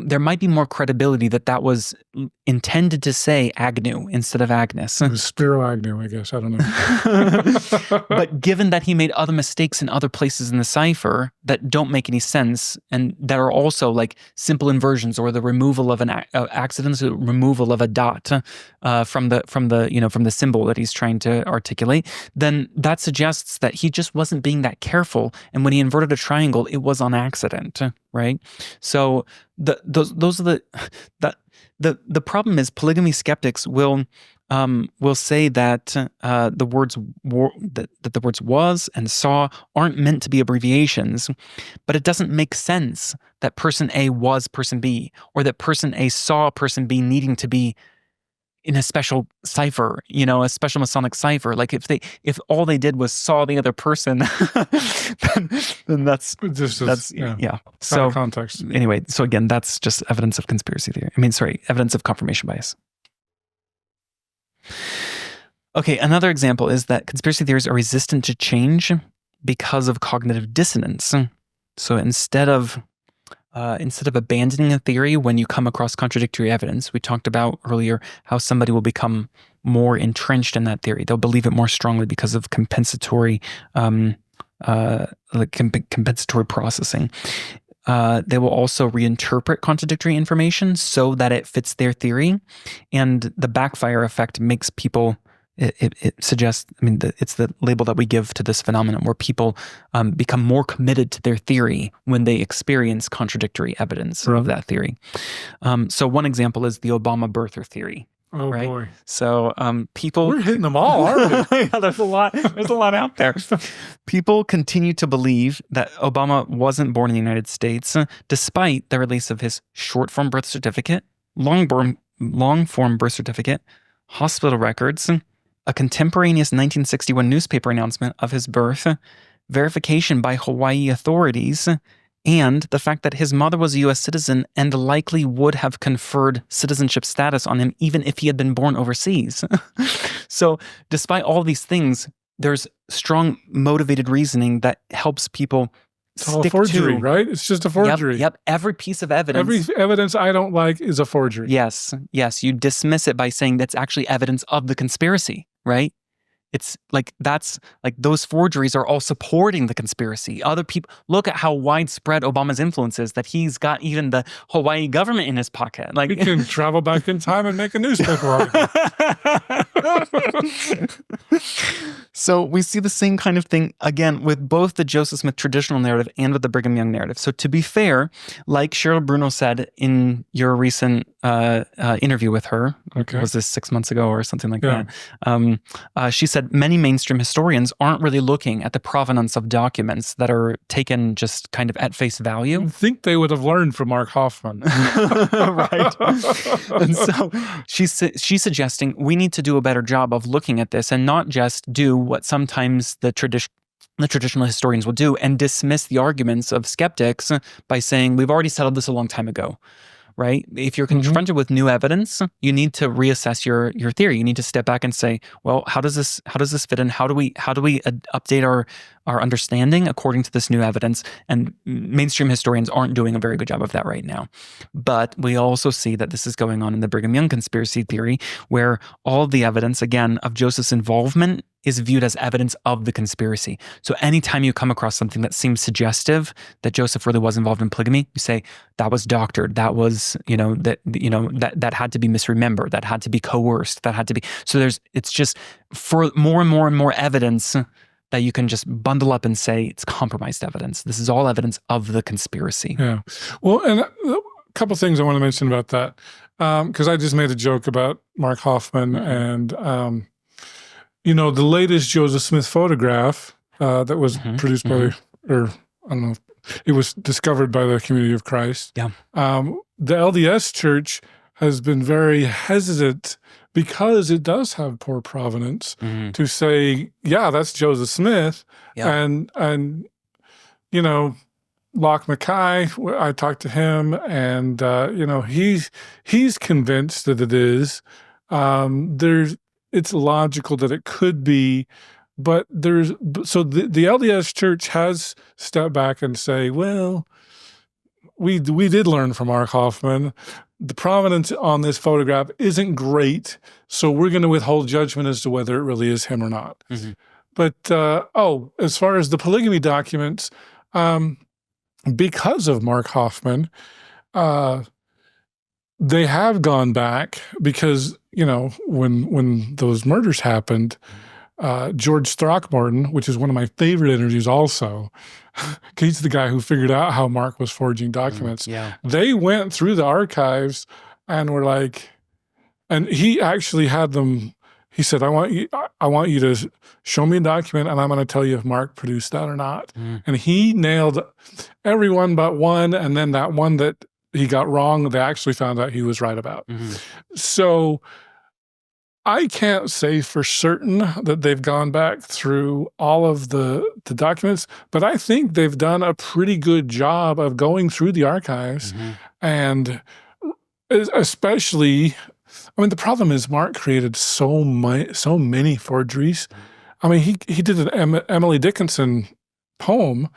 there might be more credibility that was intended to say Agnew instead of Agnes. It was Spiro Agnew, I guess. I don't know. But given that he made other mistakes in other places in the cipher that don't make any sense, and that are also like simple inversions or the removal of an accidental removal of a dot from the symbol that he's trying to articulate, then that suggests that he just wasn't being that careful. And when he inverted a triangle, it was on accident, right? So those are the problem is polygamy skeptics will say that the words the words was and saw aren't meant to be abbreviations, but it doesn't make sense that person A was person B, or that person A saw person B needing to be in a special cipher, a special Masonic cipher. Like if all they did was saw the other person, then that's yeah. So context. Anyway, so again, that's just evidence of conspiracy theory. Evidence of confirmation bias. Okay, another example is that conspiracy theories are resistant to change because of cognitive dissonance. So instead of abandoning a theory when you come across contradictory evidence, we talked about earlier how somebody will become more entrenched in that theory. They'll believe it more strongly because of compensatory processing. They will also reinterpret contradictory information so that it fits their theory, and the backfire effect makes people. It suggests, it's the label that we give to this phenomenon where people become more committed to their theory when they experience contradictory evidence of that theory. So one example is the Obama birther theory. Oh, right? Boy. So people... We're hitting them all, aren't we? Yeah, there's a lot out there. People continue to believe that Obama wasn't born in the United States, despite the release of his short-form birth certificate, long-form birth certificate, hospital records, a contemporaneous 1961 newspaper announcement of his birth, verification by Hawaii authorities, and the fact that his mother was a U.S. citizen and likely would have conferred citizenship status on him even if he had been born overseas. So despite all these things, there's strong motivated reasoning that helps people stick a forgery, to, right? It's just a forgery. Yep. Every piece of evidence. Every evidence I don't like is a forgery. Yes. You dismiss it by saying that's actually evidence of the conspiracy, right? It's like those forgeries are all supporting the conspiracy. Other people, look at how widespread Obama's influence is, that he's got even the Hawaii government in his pocket. He can travel back in time and make a newspaper article. So we see the same kind of thing again with both the Joseph Smith traditional narrative and with the Brigham Young narrative. So to be fair, like Cheryl Bruno said in your recent interview with her, was this 6 months ago or something like that? She said many mainstream historians aren't really looking at the provenance of documents that are taken just kind of at face value. I think they would have learned from Mark Hoffman. Right. And so she's suggesting we need to do a better job of looking at this and not just do what sometimes the traditional historians will do and dismiss the arguments of skeptics by saying, we've already settled this a long time ago. Right? If you're confronted with new evidence, you need to reassess your theory. You need to step back and say, well, how does this fit in? How do we update our understanding according to this new evidence? And mainstream historians aren't doing a very good job of that right now. But we also see that this is going on in the Brigham Young conspiracy theory, where all of the evidence, again, of Joseph's involvement is viewed as evidence of the conspiracy. So anytime you come across something that seems suggestive that Joseph really was involved in polygamy, you say that was doctored, that was, that had to be misremembered, that had to be coerced, that had to be. So it's just for more and more and more evidence that you can just bundle up and say it's compromised evidence. This is all evidence of the conspiracy. Yeah. Well, and a couple things I want to mention about that, because I just made a joke about Mark Hoffman and, the latest Joseph Smith photograph that was produced by, or I don't know, it was discovered by the Community of Christ. Yeah. The LDS Church has been very hesitant because it does have poor provenance to say, yeah, that's Joseph Smith. Yeah. And Locke Mackay, I talked to him, and he's convinced that it is. It's logical that it could be, but the LDS Church has stepped back and say, well, we did learn from Mark Hoffman. The provenance on this photograph isn't great, so we're going to withhold judgment as to whether it really is him or not. But as far as the polygamy documents, because of Mark Hoffman, they have gone back because, when those murders happened, George Throckmorton, which is one of my favorite interviews also, he's the guy who figured out how Mark was forging documents. They went through the archives and were like, and he actually had them, he said, I want you to show me a document and I'm going to tell you if Mark produced that or not. And he nailed everyone but one, and then that one that he got wrong, they actually found out he was right about. So I can't say for certain that they've gone back through all of the documents, but I think they've done a pretty good job of going through the archives. And especially, the problem is Mark created so many forgeries. He did an Emily Dickinson poem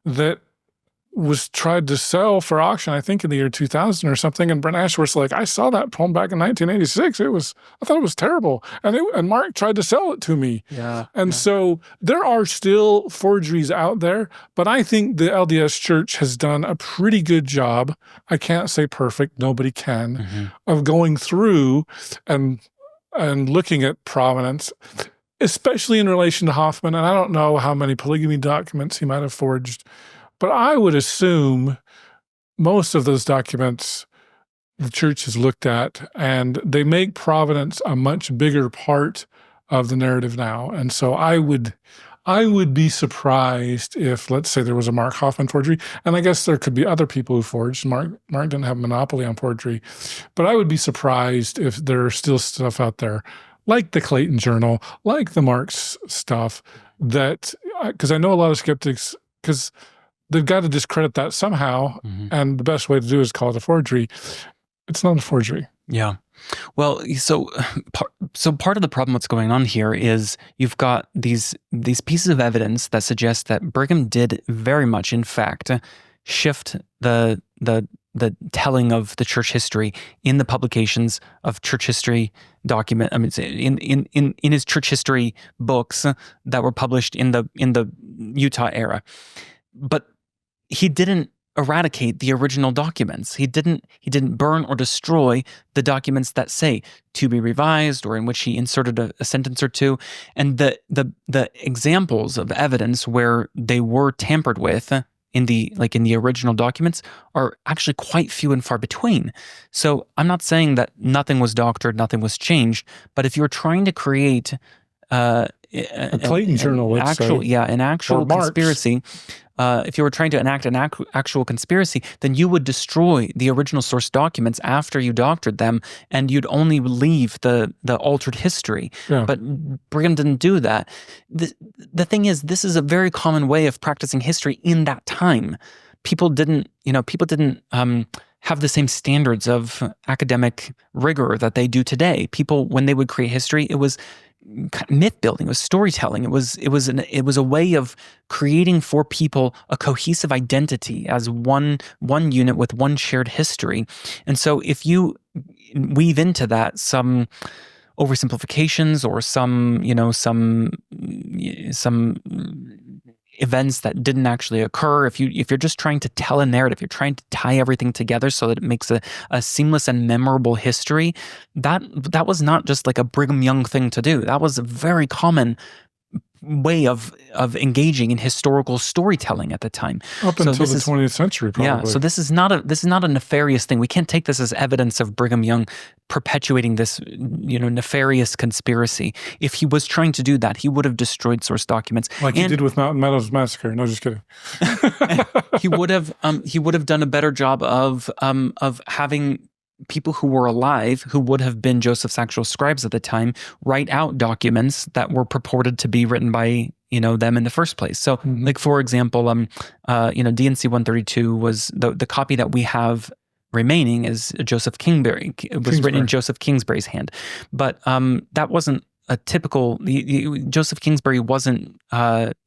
that was tried to sell for auction, I think in the year 2000 or something. And Brent Ashworth's like, I saw that poem back in 1986. I thought it was terrible. And Mark tried to sell it to me. So there are still forgeries out there, but I think the LDS Church has done a pretty good job. I can't say perfect, nobody can, of going through and looking at provenance, especially in relation to Hoffman. And I don't know how many polygamy documents he might have forged, but I would assume most of those documents the church has looked at, and they make provenance a much bigger part of the narrative now. And so I would be surprised if, let's say, there was a Mark Hoffman forgery, and I guess there could be other people who forged. Mark didn't have a monopoly on forgery, but I would be surprised if there are still stuff out there, like the Clayton Journal, like the Mark's stuff, that, because I know a lot of skeptics, because they've got to discredit that somehow, and the best way to do it is call it a forgery. It's not a forgery. Yeah. Well, so part of the problem what's going on here is you've got these pieces of evidence that suggest that Brigham did very much, in fact, shift the telling of the church history in the publications of church history document. In his church history books that were published in the Utah era, but he didn't eradicate the original documents. He didn't burn or destroy the documents that say to be revised, or in which he inserted a sentence or two. And the examples of evidence where they were tampered with in the original documents are actually quite few and far between. So I'm not saying that nothing was doctored, nothing was changed, but if you're trying to create a Clayton Journal, an actual conspiracy. If you were trying to enact an actual conspiracy, then you would destroy the original source documents after you doctored them, and you'd only leave the altered history. But Brigham didn't do that. The thing is, this is a very common way of practicing history in that time. People didn't have the same standards of academic rigor that they do today. People, when they would create history, it was myth building, it was storytelling, it was a way of creating for people a cohesive identity as one unit with one shared history. And so if you weave into that some oversimplifications or some events that didn't actually occur, if you're just trying to tell a narrative, you're trying to tie everything together so that it makes a seamless and memorable history, that was not just like a Brigham Young thing to do. That was a very common way of engaging in historical storytelling at the time. Up until the 20th century, probably. Yeah, so this is not a nefarious thing. We can't take this as evidence of Brigham Young perpetuating this, nefarious conspiracy. If he was trying to do that, he would have destroyed source documents, like he did with Mountain Meadows Massacre. No, just kidding. he would have done a better job of having people who were alive, who would have been Joseph's actual scribes at the time, write out documents that were purported to be written by them in the first place. So, like for example, D&C 132 was the copy that we have remaining is Joseph Kingsbury. It was written in Joseph Kingsbury's hand, but that wasn't a typical. Joseph Kingsbury wasn't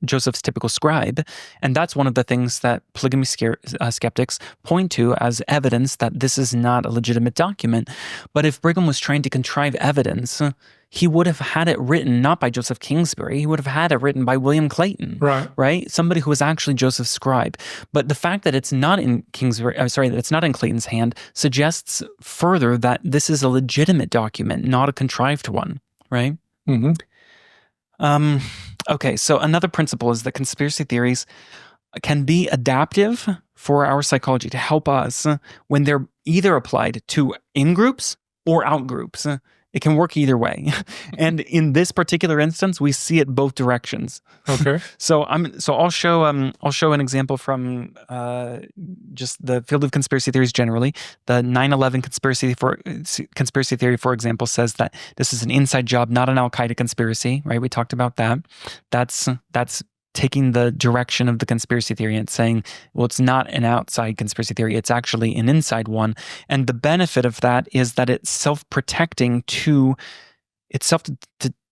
Joseph's typical scribe, and that's one of the things that polygamy skeptics point to as evidence that this is not a legitimate document. But if Brigham was trying to contrive evidence, he would have had it written not by Joseph Kingsbury. He would have had it written by William Clayton, right? Somebody who was actually Joseph's scribe. But the fact that it's not in that it's not in Clayton's hand suggests further that this is a legitimate document, not a contrived one, right? Okay, so another principle is that conspiracy theories can be adaptive for our psychology to help us when they're either applied to in-groups or out-groups. It can work either way. And in this particular instance, we see it both directions. Okay. So I'll show an example from just the field of conspiracy theories generally. The 9/11 conspiracy theory, for example, says that this is an inside job, not an Al-Qaeda conspiracy, right? We talked about that. That's taking the direction of the conspiracy theory and saying, well, it's not an outside conspiracy theory, it's actually an inside one. And the benefit of that is that it's self-protecting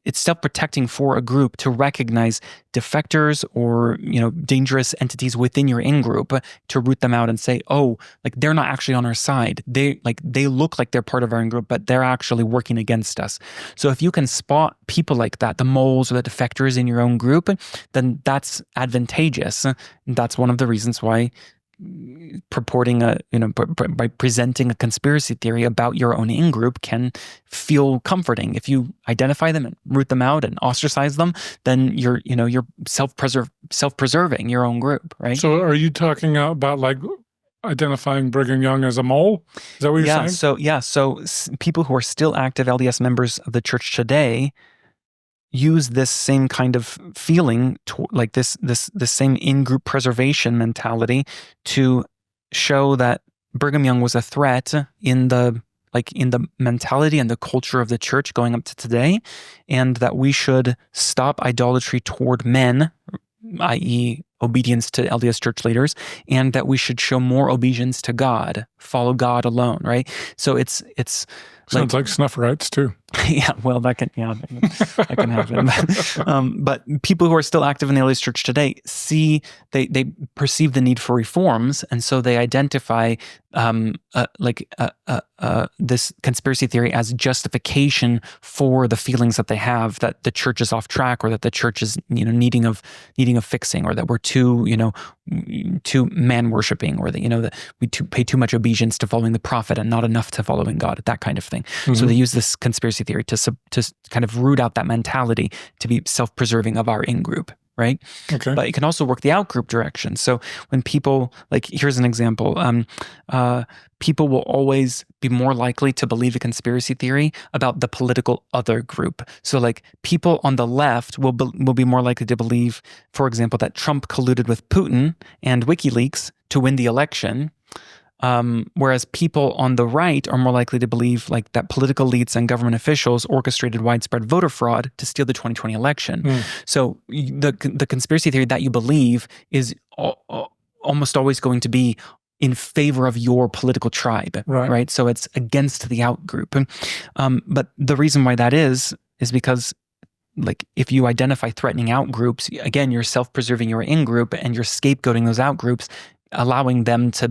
it's self-protecting for a group to recognize defectors or dangerous entities within your in-group, to root them out and say, oh, like they're not actually on our side. They look like they're part of our in-group, but they're actually working against us. So if you can spot people like that, the moles or the defectors in your own group, then that's advantageous. That's one of the reasons why by presenting a conspiracy theory about your own in-group can feel comforting. If you identify them and root them out and ostracize them, then you're self-preserving your own group, right? So are you talking about like identifying Brigham Young as a mole? Is that what you're saying? So people who are still active LDS members of the church today use this same kind of feeling, like this same in-group preservation mentality, to show that Brigham Young was a threat in the mentality and the culture of the church going up to today, and that we should stop idolatry toward men, i.e. obedience to LDS church leaders, and that we should show more obedience to God, follow God alone, right? So it's sounds like Snufferites too. Yeah, well, that can happen. But people who are still active in the LDS Church today they perceive the need for reforms, and so they identify this conspiracy theory as justification for the feelings that they have that the church is off track, or that the church is needing of fixing, or that we're too man worshiping, or that we pay too much obedience to following the prophet and not enough to following God, that kind of thing. Mm-hmm. So they use this conspiracy theory to kind of root out that mentality, to be self-preserving of our in-group, right? Okay. But it can also work the out-group direction. So when people, here's an example, people will always be more likely to believe a conspiracy theory about the political other group. So people on the left will be more likely to believe, for example, that Trump colluded with Putin and WikiLeaks to win the election. Whereas people on the right are more likely to believe that political elites and government officials orchestrated widespread voter fraud to steal the 2020 election. So the conspiracy theory that you believe is almost always going to be in favor of your political tribe, right? So it's against the out group. But the reason why that is because if you identify threatening out groups, again, you're self-preserving your in group, and you're scapegoating those out groups, allowing them to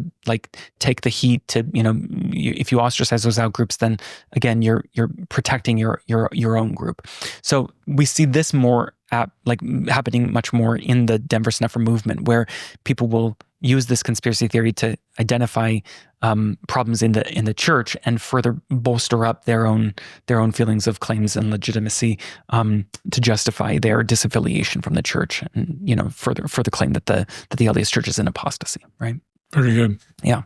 take the heat to, if you ostracize those out groups, then again, you're protecting your own group. So we see this more happening much more in the Denver Snuffer movement, where people will use this conspiracy theory to identify problems in the church and further bolster up their own feelings of claims and legitimacy to justify their disaffiliation from the church, and further claim that the LDS Church is in apostasy. Right. Very good. Yeah.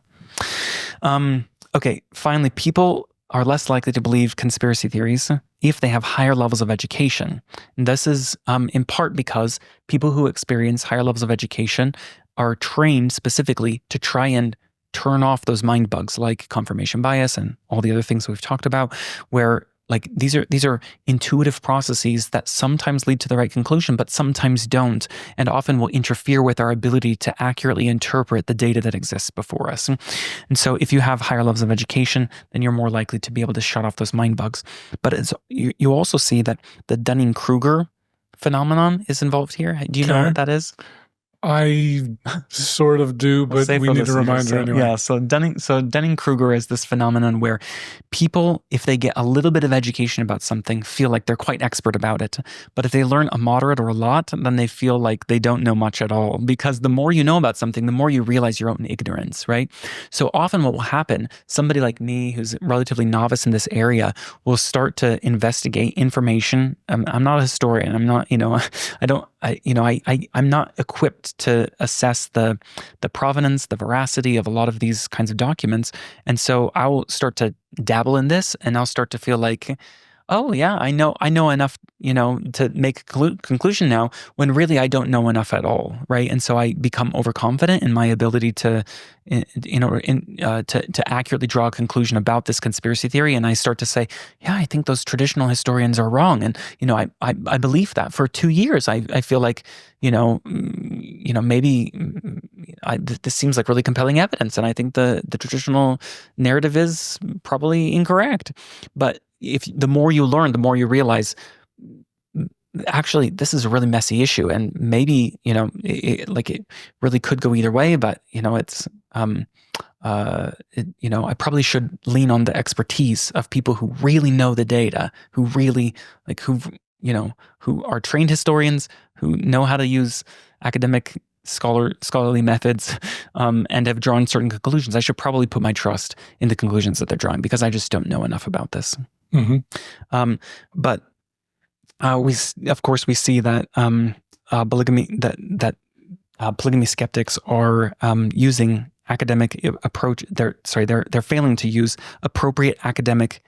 Okay. Finally, people are less likely to believe conspiracy theories if they have higher levels of education. And this is in part because people who experience higher levels of education are trained specifically to try and turn off those mind bugs like confirmation bias and all the other things we've talked about, where like these are intuitive processes that sometimes lead to the right conclusion, but sometimes don't, and often will interfere with our ability to accurately interpret the data that exists before us. And so if you have higher levels of education, then you're more likely to be able to shut off those mind bugs. But you also see that the Dunning-Kruger phenomenon is involved here. Do you know what that is? I sort of do, but we need a reminder anyway. Yeah, so Dunning-Kruger is this phenomenon where people, if they get a little bit of education about something, feel like they're quite expert about it. But if they learn a moderate or a lot, then they feel like they don't know much at all. Because the more you know about something, the more you realize your own ignorance, right? So often what will happen, somebody like me who's relatively novice in this area will start to investigate information. I'm not a historian. I'm not, I'm not equipped to assess the provenance, the veracity of a lot of these kinds of documents. And so I'll start to dabble in this, and I'll start to feel like, oh yeah, I know enough, to make a conclusion now, when really I don't know enough at all, right? And so I become overconfident in my ability to accurately draw a conclusion about this conspiracy theory, and I start to say, yeah, I think those traditional historians are wrong, and I believe that for 2 years. I feel like maybe this seems like really compelling evidence, and I think the traditional narrative is probably incorrect, but the more you learn, the more you realize, actually, this is a really messy issue, and maybe it really could go either way. But it's I probably should lean on the expertise of people who really know the data, who really who are trained historians, who know how to use academic scholarly methods, and have drawn certain conclusions. I should probably put my trust in the conclusions that they're drawing, because I just don't know enough about this. Mm-hmm. But we see that polygamy skeptics are using academic approach. They're failing to use appropriate academic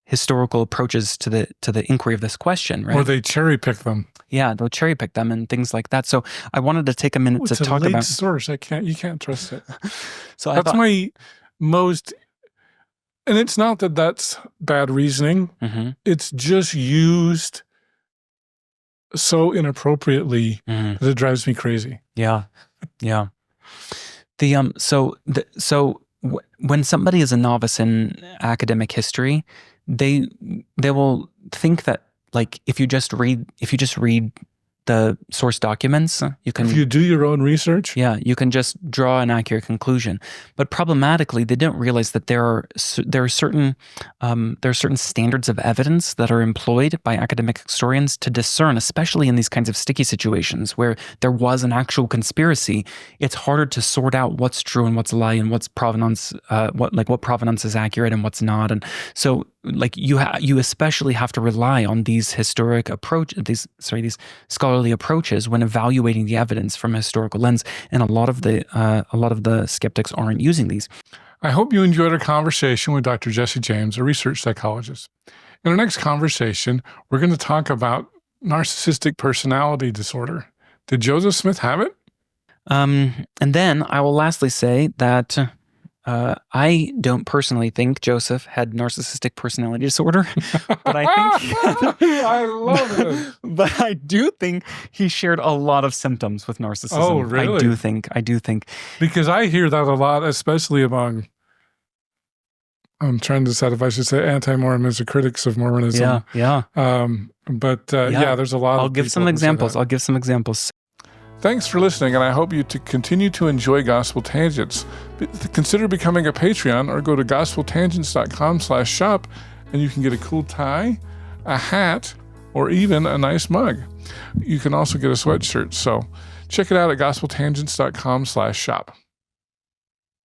historical approaches to the inquiry of this question, right? Or they cherry pick them. Yeah, they'll cherry pick them and things like that. So I wanted to take a minute to talk about source. You can't trust it. So that's my most. And it's not that that's bad reasoning. Mm-hmm. It's just used so inappropriately that it drives me crazy. Yeah, yeah. When somebody is a novice in academic history, they will think that, like, if you just read the source documents, if you do your own research, you can just draw an accurate conclusion. But problematically, they don't realize that there are certain standards of evidence that are employed by academic historians to discern, especially in these kinds of sticky situations where there was an actual conspiracy. It's harder to sort out what's true and what's a lie, and what's provenance, what provenance is accurate and what's not. And so, like, you especially have to rely on these these scholarly approaches when evaluating the evidence from a historical lens, and a lot of the skeptics aren't using these. I hope you enjoyed our conversation with Dr. Jesse James, a research psychologist. In our next conversation, we're going to talk about narcissistic personality disorder. Did Joseph Smith have it? And then I will lastly say that I don't personally think Joseph had narcissistic personality disorder, but I think I love it. But I do think he shared a lot of symptoms with narcissism. Oh, really? I do think. Because I hear that a lot, especially among, I'm trying to decide if I should say anti-Mormons or critics of Mormonism. Yeah. There's a lot. I'll give some examples. Thanks for listening, and I hope you continue to enjoy Gospel Tangents. Consider becoming a Patreon, or go to gospeltangents.com/shop, and you can get a cool tie, a hat, or even a nice mug. You can also get a sweatshirt. So check it out at gospeltangents.com/shop.